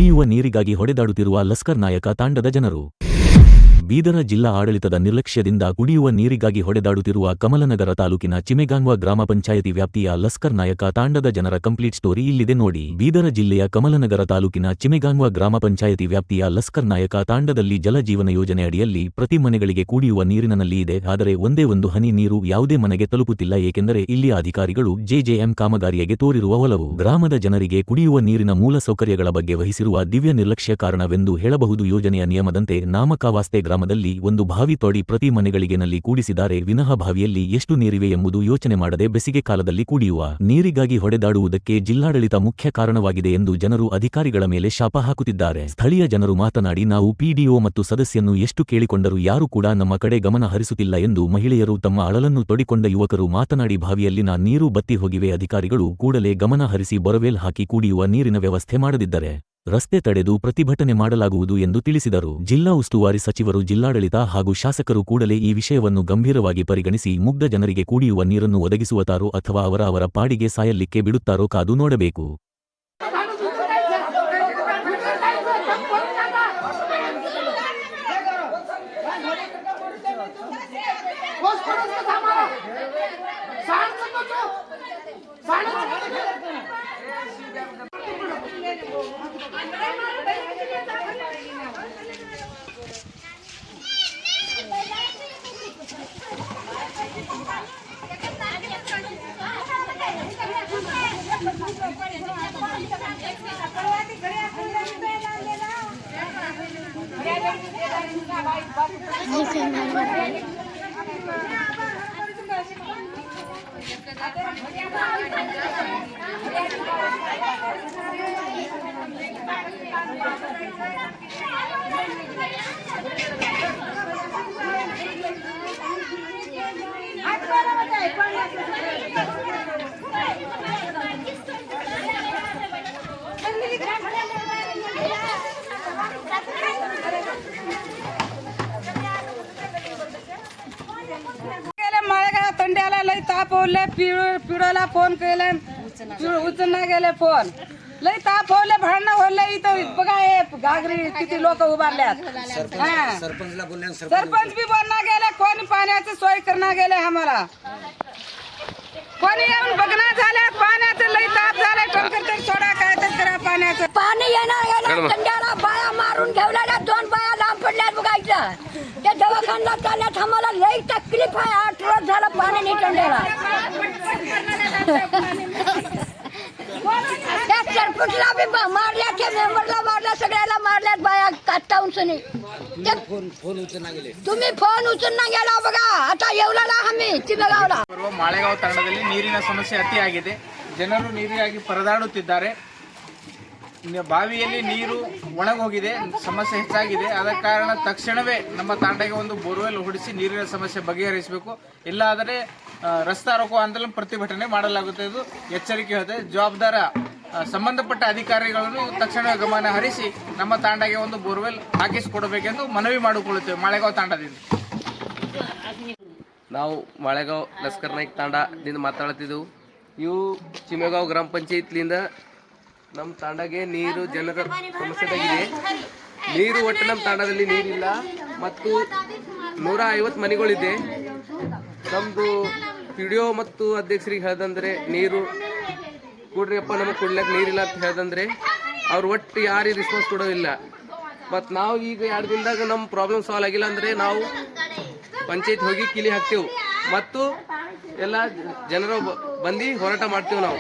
ಕುಡಿಯುವ ನೀರಿಗಾಗಿ ಹೊಡೆದಾಡುತ್ತಿರುವ ಲಸ್ಕರ್ ನಾಯಕ ತಾಂಡದ ಜನರು. ಬೀದರ ಜಿಲ್ಲಾ ಆಡಳಿತದ ನಿರ್ಲಕ್ಷ್ಯದಿಂದ ಕುಡಿಯುವ ನೀರಿಗಾಗಿ ಹೊಡೆದಾಡುತ್ತಿರುವ ಕಮಲನಗರ ತಾಲೂಕಿನ ಚಿಮೆಗಾನ್ವ ಗ್ರಾಮ ಪಂಚಾಯತಿ ವ್ಯಾಪ್ತಿಯ ಲಸ್ಕರ್ ನಾಯಕ ತಾಂಡದ ಜನರ ಕಂಪ್ಲೀಟ್ ಸ್ಟೋರಿ ಇಲ್ಲಿದೆ ನೋಡಿ. ಬೀದರ ಜಿಲ್ಲೆಯ ಕಮಲನಗರ ತಾಲೂಕಿನ ಚಿಮೆಗಾನ್ವ ಗ್ರಾಮ ಪಂಚಾಯತಿ ವ್ಯಾಪ್ತಿಯ ಲಸ್ಕರ್ ನಾಯಕ ತಾಂಡದಲ್ಲಿ ಜಲ ಜೀವನ ಯೋಜನೆ ಅಡಿಯಲ್ಲಿ ಪ್ರತಿ ಮನೆಗಳಿಗೆ ಕುಡಿಯುವ ನೀರಿನ ನಲ್ಲಿ ಇದೆ. ಆದರೆ ಒಂದೇ ಒಂದು ಹನಿ ನೀರು ಯಾವುದೇ ಮನೆಗೆ ತಲುಪುತ್ತಿಲ್ಲ. ಏಕೆಂದರೆ ಇಲ್ಲಿಯ ಅಧಿಕಾರಿಗಳು ಜೆಜೆಎಂ ಕಾಮಗಾರಿಯಾಗೆ ತೋರಿರುವ ಒಲವು ಗ್ರಾಮದ ಜನರಿಗೆ ಕುಡಿಯುವ ನೀರಿನ ಮೂಲ ಸೌಕರ್ಯಗಳ ಬಗ್ಗೆ ವಹಿಸಿರುವ ದಿವ್ಯ ನಿರ್ಲಕ್ಷ್ಯ ಕಾರಣವೆಂದು ಹೇಳಬಹುದು. ಯೋಜನೆಯ ನಿಯಮದಂತೆ ನಾಮಕಾವಾಸ್ತೆ ಗ್ರಾಮದಲ್ಲಿ ಒಂದು ಬಾವಿ ತೋಡಿ ಪ್ರತಿ ಮನೆಗಳಿಗೆ ನಲ್ಲಿ ಕೂಡಿಸಿದ್ದಾರೆ ವಿನಃ ಬಾವಿಯಲ್ಲಿ ಎಷ್ಟು ನೀರಿವೆ ಎಂಬುದು ಯೋಚನೆ ಮಾಡದೆ ಬೇಸಿಗೆ ಕಾಲದಲ್ಲಿ ಕುಡಿಯುವ ನೀರಿಗಾಗಿ ಹೊಡೆದಾಡುವುದಕ್ಕೆ ಜಿಲ್ಲಾಡಳಿತ ಮುಖ್ಯ ಕಾರಣವಾಗಿದೆ ಎಂದು ಜನರು ಅಧಿಕಾರಿಗಳ ಮೇಲೆ ಶಾಪ ಹಾಕುತ್ತಿದ್ದಾರೆ. ಸ್ಥಳೀಯ ಜನರು ಮಾತನಾಡಿ, ನಾವು ಪಿಡಿಒ ಮತ್ತು ಸದಸ್ಯನ್ನು ಎಷ್ಟು ಕೇಳಿಕೊಂಡರೂ ಯಾರೂ ಕೂಡ ನಮ್ಮ ಕಡೆ ಗಮನ ಹರಿಸುತ್ತಿಲ್ಲ ಎಂದು ಮಹಿಳೆಯರು ತಮ್ಮ ಅಳಲನ್ನು ತೊಡಿಕೊಂಡ ಯುವಕರು ಮಾತನಾಡಿ, ಬಾವಿಯಲ್ಲಿನ ನೀರು ಬತ್ತಿ ಹೋಗಿವೆ, ಅಧಿಕಾರಿಗಳು ಕೂಡಲೇ ಗಮನ ಹರಿಸಿ ಬೋರ್ವೆಲ್ ಹಾಕಿ ಕುಡಿಯುವ ನೀರಿನ ವ್ಯವಸ್ಥೆ ಮಾಡದಿದ್ದರೆ ರಸ್ತೆ ತಡೆದು ಪ್ರತಿಭಟನೆ ಮಾಡಲಾಗುವುದು ಎಂದು ತಿಳಿಸಿದರು. ಜಿಲ್ಲಾ ಉಸ್ತುವಾರಿ ಸಚಿವರು, ಜಿಲ್ಲಾಡಳಿತ ಹಾಗೂ ಶಾಸಕರು ಕೂಡಲೇ ಈ ವಿಷಯವನ್ನು ಗಂಭೀರವಾಗಿ ಪರಿಗಣಿಸಿ ಮುಗ್ಧ ಜನರಿಗೆ ಕುಡಿಯುವ ನೀರನ್ನು ಒದಗಿಸುವತಾರೋ ಅಥವಾ ಅವರ ಪಾಡಿಗೆ ಸಾಯಲಿಕ್ಕೆ ಬಿಡುತ್ತಾರೋ ಕಾದು ನೋಡಬೇಕು. तंड्याला लई ताप होले, पिढोला फोन केले, उचलना गेले फोन, लई ताप होले, भांडणं होले. इथं बघा हे घागरी किती लोक उभारल्यात. सरपंच बी बोलना गेले, कोणी पाण्याची सोय करना गेले, आम्हाला कोणी येऊन बघना झाले. पाण्याचं लई ताप झाले, टंकर तर सोडा, काय तर करा. पाण्याचं पाणी येणार तंड्याला बाया मारून ठेवलेल्या, 2 बाया लांब पडल्यात बघायचं. ते दवाखान्याला चालल्यात, आम्हाला लई तकलीफ आहे. 8 रोज झालं पाणी नाही तंड्याला. त्या सरपंचला बी मारल्या, त्या मेंबरला मारल्या, सगळ्याला मारल्यात बाया काटावून. तुम्ही फोन उचलून गेला बघा. आता येवला आम्ही चिमेगावला. ಮಾಳೆಗಾಂವ ತಾಂಡದಲ್ಲಿ ನೀರಿನ ಸಮಸ್ಯೆ ಅತಿಯಾಗಿದೆ. ಜನರು ನೀರಿಗಾಗಿ ಪರದಾಡುತ್ತಿದ್ದಾರೆ. ಬಾವಿಯಲ್ಲಿ ನೀರು ಒಣಗೋಗಿದೆ, ಸಮಸ್ಯೆ ಹೆಚ್ಚಾಗಿದೆ. ಆದ ಕಾರಣ ತಕ್ಷಣವೇ ನಮ್ಮ ತಾಂಡಗೆ ಒಂದು ಬೋರ್ವೆಲ್ ಹೊಡಿಸಿ ನೀರಿನ ಸಮಸ್ಯೆ ಬಗೆಹರಿಸಬೇಕು. ಇಲ್ಲಾದರೆ ರಸ್ತಾ ರೋಕೋ ಆಂದೋಲನ ಪ್ರತಿಭಟನೆ ಮಾಡಲಾಗುತ್ತದೆ. ಎಚ್ಚರಿಕೆ ಹೇಳುತ್ತೆ. ಜವಾಬ್ದಾರ ಸಂಬಂಧಪಟ್ಟ ಅಧಿಕಾರಿಗಳನ್ನು ತಕ್ಷಣವೇ ಗಮನ ಹರಿಸಿ ನಮ್ಮ ತಾಂಡಗೆ ಒಂದು ಬೋರ್ವೆಲ್ ಹಾಕಿಸಿಕೊಡಬೇಕೆಂದು ಮನವಿ ಮಾಡಿಕೊಳ್ಳುತ್ತೇವೆ. ಮಾಳೆಗಾಂವ ತಾಂಡದಿಂದ ನಾವು ಮಾಳೆಗಾಂವ್ ಲಸ್ಕರ್ ನಾಯ್ಕ ತಾಂಡದಿಂದ ಮಾತಾಡ್ತಿದ್ದೆವು. ಇವು ಚಿಮೆಗಾಂವ್ ಗ್ರಾಮ ಪಂಚಾಯತ್ಲಿಂದ ನಮ್ಮ ತಾಂಡಗೆ ನೀರು ಜನರ ಸಮಸ್ಯೆದಾಗಿದೆ. ನೀರು ಒಟ್ಟು ನಮ್ಮ ತಾಂಡದಲ್ಲಿ ನೀರಿಲ್ಲ ಮತ್ತು 150 ಮನೆಗಳಿದೆ. ನಮ್ಮದು ಪಿಡಿಒ ಮತ್ತು ಅಧ್ಯಕ್ಷರಿಗೆ ಹೇಳ್ದಂದ್ರೆ ನೀರು ಕೊಡ್ರಿಯಪ್ಪ, ನಮಗೆ ಕೊಡ್ಲಿಕ್ಕೆ ನೀರಿಲ್ಲ ಅಂತ ಹೇಳ್ದಂದ್ರೆ ಅವ್ರು ಒಟ್ಟು ಯಾರು ರೆಸ್ಪಾನ್ಸ್ ಕೊಡೋದಿಲ್ಲ. ಮತ್ತು ನಾವು ಈಗ 2 ದಿನದಾಗ ನಮ್ಮ ಪ್ರಾಬ್ಲಮ್ ಸಾಲ್ವ್ ಆಗಿಲ್ಲ ಅಂದರೆ ನಾವು ಪಂಚಾಯತ್ ಹೋಗಿ ಕಿಲಿ ಹಾಕ್ತೇವೆ ಮತ್ತು ಎಲ್ಲ ಜನರು ಬಂದು ಹೋರಾಟ ಮಾಡ್ತೇವೆ ನಾವು.